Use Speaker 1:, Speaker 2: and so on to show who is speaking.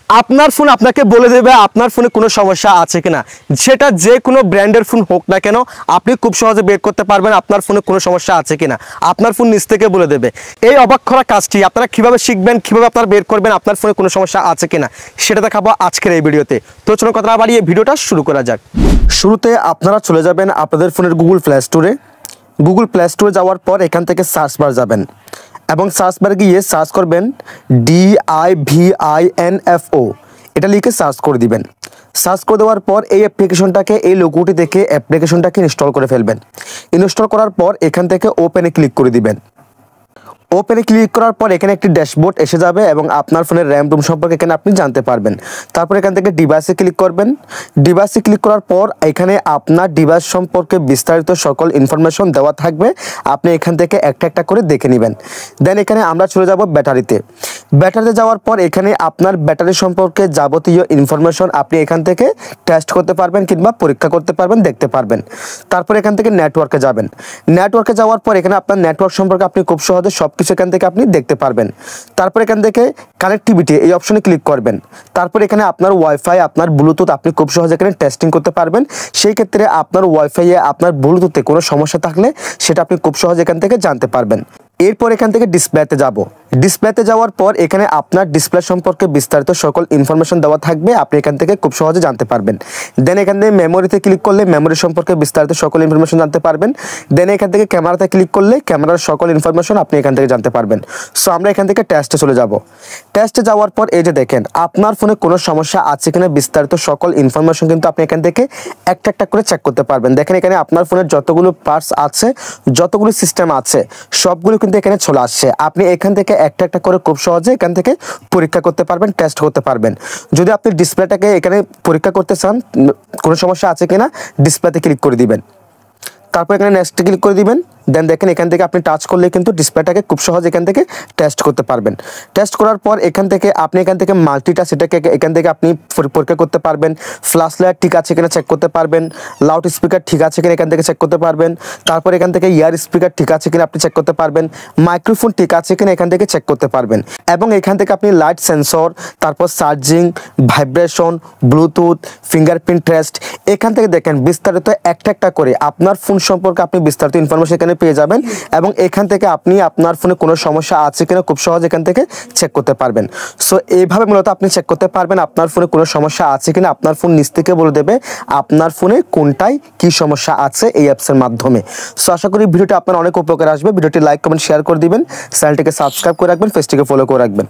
Speaker 1: আপনার ফোন আপনাকে বলে দেবে আপনার ফোনে কোনো সমস্যা আছে কিনা, সেটা যে কোনো ব্র্যান্ডের ফোন হোক না কেন আপনি খুব সহজে বের করতে পারবেন আপনার ফোনে কোনো সমস্যা আছে কিনা। আপনার ফোন নিজ থেকে বলে দেবে। এই অবাক করা কাজটি আপনারা কিভাবে শিখবেন, কিভাবে আপনারা বের করবেন আপনার ফোনে কোনো সমস্যা আছে কিনা, সেটা দেখাবো আজকের এই ভিডিওতে। তো চলুন কথা না বাড়িয়ে ভিডিওটা শুরু করা যাক। শুরুতে আপনারা চলে যাবেন আপনাদের ফোনের গুগল প্লে স্টোরে। গুগল প্লে স্টোরে যাওয়ার পর এখান থেকে সার্চ বার যাবেন এবং সার্চ বারে গিয়ে সার্চ করবেন DIVINFO, এটা লিখে সার্চ করে দিবেন। সার্চ করে দেওয়ার পর এই অ্যাপ্লিকেশনটাকে, এই লোগোটি দেখে অ্যাপ্লিকেশনটাকে ইনস্টল করে ফেলবেন। ইনস্টল করার পর এখান থেকে ওপেনে ক্লিক করে দিবেন। ওপেনে ক্লিক করার পর এখানে একটি ড্যাশবোর্ড এসে যাবে এবং আপনার ফোনের র্যাম রোম সম্পর্কে এখানে আপনি জানতে পারবেন। তারপর এখান থেকে ডিভাইসে ক্লিক করবেন। ডিভাইসে ক্লিক করার পর এখানে আপনার ডিভাইস সম্পর্কে বিস্তারিত সকল ইনফরমেশন দেওয়া থাকবে, আপনি এখান থেকে একটা একটা করে দেখে নেবেন। দেন এখানে আমরা চলে যাব ব্যাটারিতে। ব্যাটারিতে যাওয়ার পর এখানে আপনার ব্যাটারি সম্পর্কে যাবতীয় ইনফরমেশন আপনি এখান থেকে টেস্ট করতে পারবেন কিংবা পরীক্ষা করতে পারবেন, দেখতে পারবেন। তারপর এখান থেকে নেটওয়ার্কে যাবেন। নেটওয়ার্কে যাওয়ার পর এখানে আপনার নেটওয়ার্ক সম্পর্কে আপনি খুব সহজে কিছু এখান থেকে আপনি দেখতে পারবেন। তারপর এখান থেকে কানেক্টিভিটি এই অপশনে ক্লিক করবেন। তারপর এখানে আপনার ওয়াইফাই, আপনার ব্লুটুথ আপনি খুব সহজে এখানে টেস্টিং করতে পারবেন। সেই ক্ষেত্রে আপনার ওয়াইফাইয়ে, আপনার ব্লুটুথে কোনো সমস্যা থাকলে সেটা আপনি খুব সহজে এখান থেকে জানতে পারবেন। এরপর এখান থেকে ডিসপ্লেতে যাব। ডিসপ্লেতে যাওয়ার পর এখানে আপনার ডিসপ্লে সম্পর্কে বিস্তারিত সকল ইনফরমেশন দেওয়া থাকবে, আপনি এখান থেকে খুব সহজে জানতে পারবেন। দেন এখান থেকে মেমোরিতে ক্লিক করলে মেমোরি সম্পর্কে বিস্তারিত সকল ইনফরমেশন জানতে পারবেন। দেন এখান থেকে ক্যামেরাতে ক্লিক করলে ক্যামেরার সকল ইনফরমেশন আপনি এখান থেকে জানতে পারবেন। সো আমরা এখান থেকে টেস্টে চলে যাব। টেস্টে যাওয়ার পর এই যে দেখেন আপনার ফোনে কোনো সমস্যা আছে কিনা বিস্তারিত সকল ইনফরমেশন কিন্তু আপনি এখান থেকে একটা একটা করে চেক করতে পারবেন। দেখেন এখানে আপনার ফোনের যতগুলো পার্টস আছে, যতগুলো সিস্টেম আছে সবগুলো কিন্তু এখানে চলে আসছে। আপনি এখান থেকে একটা একটা করে খুব সহজে এখান থেকে পরীক্ষা করতে পারবেন, টেস্ট করতে পারবেন। যদি আপনি ডিসপ্লেটাকে এখানে পরীক্ষা করতে চান কোনো সমস্যা আছে কিনা, ডিসপ্লেতে ক্লিক করে দিবেন। তারপর এখানে নেক্সটে ক্লিক করে দিবেন। দেন দেখেন এখান থেকে আপনি টাচ করলে কিন্তু ডিসপ্লেটাকে খুব সহজ এখান থেকে টেস্ট করতে পারবেন। টেস্ট করার পর এখান থেকে আপনি এখান থেকে মাল্টিটা সেটাকে এখান থেকে আপনি পরীক্ষা করতে পারবেন। ফ্ল্যাশ লাইট ঠিক আছে কিনা চেক করতে পারবেন। লাউড স্পিকার ঠিক আছে কিনা এখান থেকে চেক করতে পারবেন। তারপর এখান থেকে ইয়ার স্পিকার ঠিক আছে কিনা আপনি চেক করতে পারবেন। মাইক্রোফোন ঠিক আছে কিনা এখান থেকে চেক করতে পারবেন। এবং এখান থেকে আপনি লাইট সেন্সর, তারপর charging, vibration, Bluetooth, fingerprint test এখান থেকে দেখেন বিস্তারিত একটা একটা করে আপনার ফোন সম্পর্কে আপনি বিস্তারিত ইনফরমেশন এখানে পেয়ে যাবেন। এবং এখান থেকে আপনি আপনার ফোনে কোনো সমস্যা আছে কিনা খুব সহজ এখান থেকে চেক করতে পারবেন। সো এইভাবে মূলত আপনি চেক করতে পারবেন আপনার ফোনে কোনো সমস্যা আছে কিনা। আপনার ফোন নিজ থেকে বলে দেবে আপনার ফোনে কোনটায় কি সমস্যা আছে এই অ্যাপসের মাধ্যমে। সো আশা করি ভিডিওটি আপনার অনেক উপকার আসবে। ভিডিওটি লাইক, কমেন্ট, শেয়ার করে দিবেন। চ্যানেলটিকে সাবস্ক্রাইব করে রাখবেন, পেজটিকে ফলো করে রাখবেন।